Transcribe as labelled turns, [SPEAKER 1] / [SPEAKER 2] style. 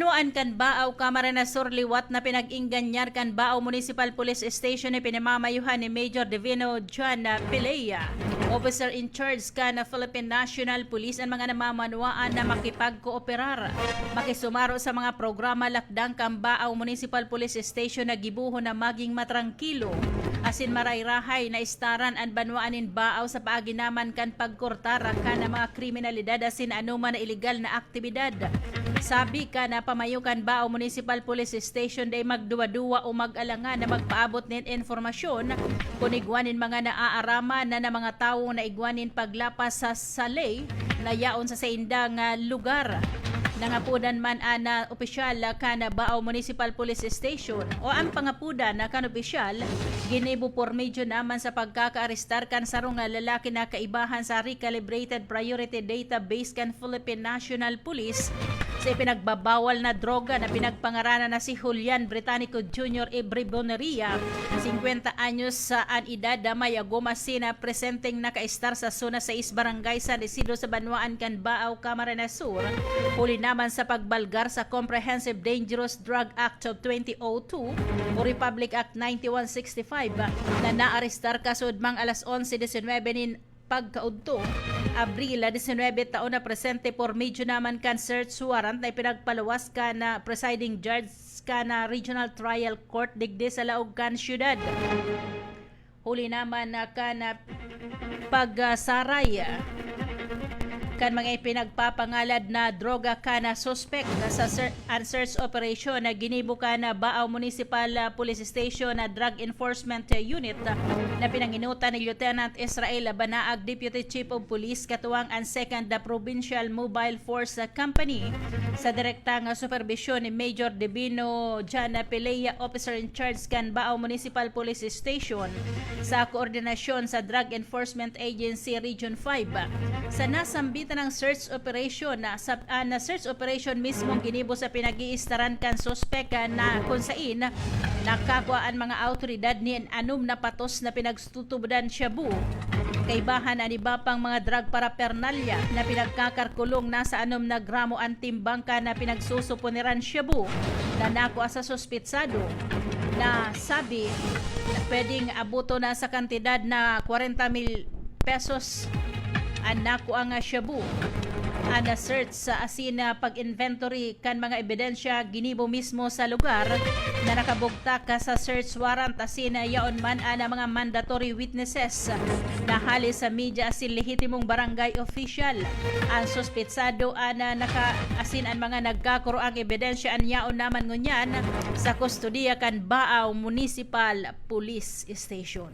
[SPEAKER 1] Banwaan kan Baaw Camarines Sur liwat na pinag-inganyar kan Baaw Municipal Police Station ni pinamamayuhan ni Major Divino John Pilea. Officer in charge ka na Philippine National Police ang mga namamanwaan na makipagkooperar. Makisumaro sa mga programa lakdang kan Baaw Municipal Police Station na gibuho na maging matrangkilo. Asin marayrahay na istaran ang banwaanin Baaw sa paaginaman kan pagkortara ka na mga kriminalidad asin anuman na iligal na aktibidad. Sabi ka na pamayukan Baaw Municipal Police Station day magduwa-duwa o mag-alangan na magpaabot nin informasyon kung igwanin mga naaarama na mga tao na igwanin paglapas sa salay na yaon sa indang lugar. Nangapudan man ana opisyal ka na Baaw Municipal Police Station o ang pangapudan na kan opisyal ginibo por medyo naman sa pagkakaarestar kan sarong lalaki na kaibahan sa recalibrated priority database kan Philippine National Police sa pinagbabawal na droga na pinagpangaranan na si Julian Britannico Jr. Ebriboneria, 50 anyos sa edad na may agomasina presenting nakaistar sa zona 6 barangay San Isidro sa Banwaan kan Baaw Camarines Sur. Huli naman sa pagbalgar sa Comprehensive Dangerous Drug Act of 2002 o Republic Act 9165 na naarestar kasud mang alas 11:19 nin pagkaudto. Abril 19 taon na presente por medyo naman kan search warrant na pinagpalawas ka na presiding judge ka na Regional Trial Court digdi sa Laog kan syudad. Huli naman na ka na pagsaray kan mga pinagpapangalad na droga ka na suspect sa search operation na ginibo ka na Baaw Municipal Police Station na Drug Enforcement Unit na pinanginutan ni Lieutenant Israel Banaag, Deputy Chief of Police katuwang ang 2nd Provincial Mobile Force Company sa direktang supervision ni Major Divino John Pilea, Officer in Charge kan Baaw Municipal Police Station sa koordinasyon sa Drug Enforcement Agency Region 5 sa nasambit ng search operation na search operation mismo ginibo sa pinag-iistaran kan suspect na kung sain nakakuhaan mga autoridad ni anom na patos na pinagtutubudan Shabu kaibahan ani iba pang mga drug paraphernalia na pinagkakarkulong nasa anom na gramo ang timbangka na pinagsusuponiran Shabu na nakuha sa suspitsado na sabi na pwedeng abuto na sa kantidad na 40,000 pesos anako ang Shabu ana search sa asina pag-inventory kan mga ebidensya ginibo mismo sa lugar na nakabugta ka sa search warrant asina yaon man ana mga mandatory witnesses na hali sa media asin lehitimong barangay official ang suspitsado ana naka-asin ang mga nagkakuro ang ebidensya an yaon naman ngunyan sa kustodiya kan Baaw Municipal Police Station.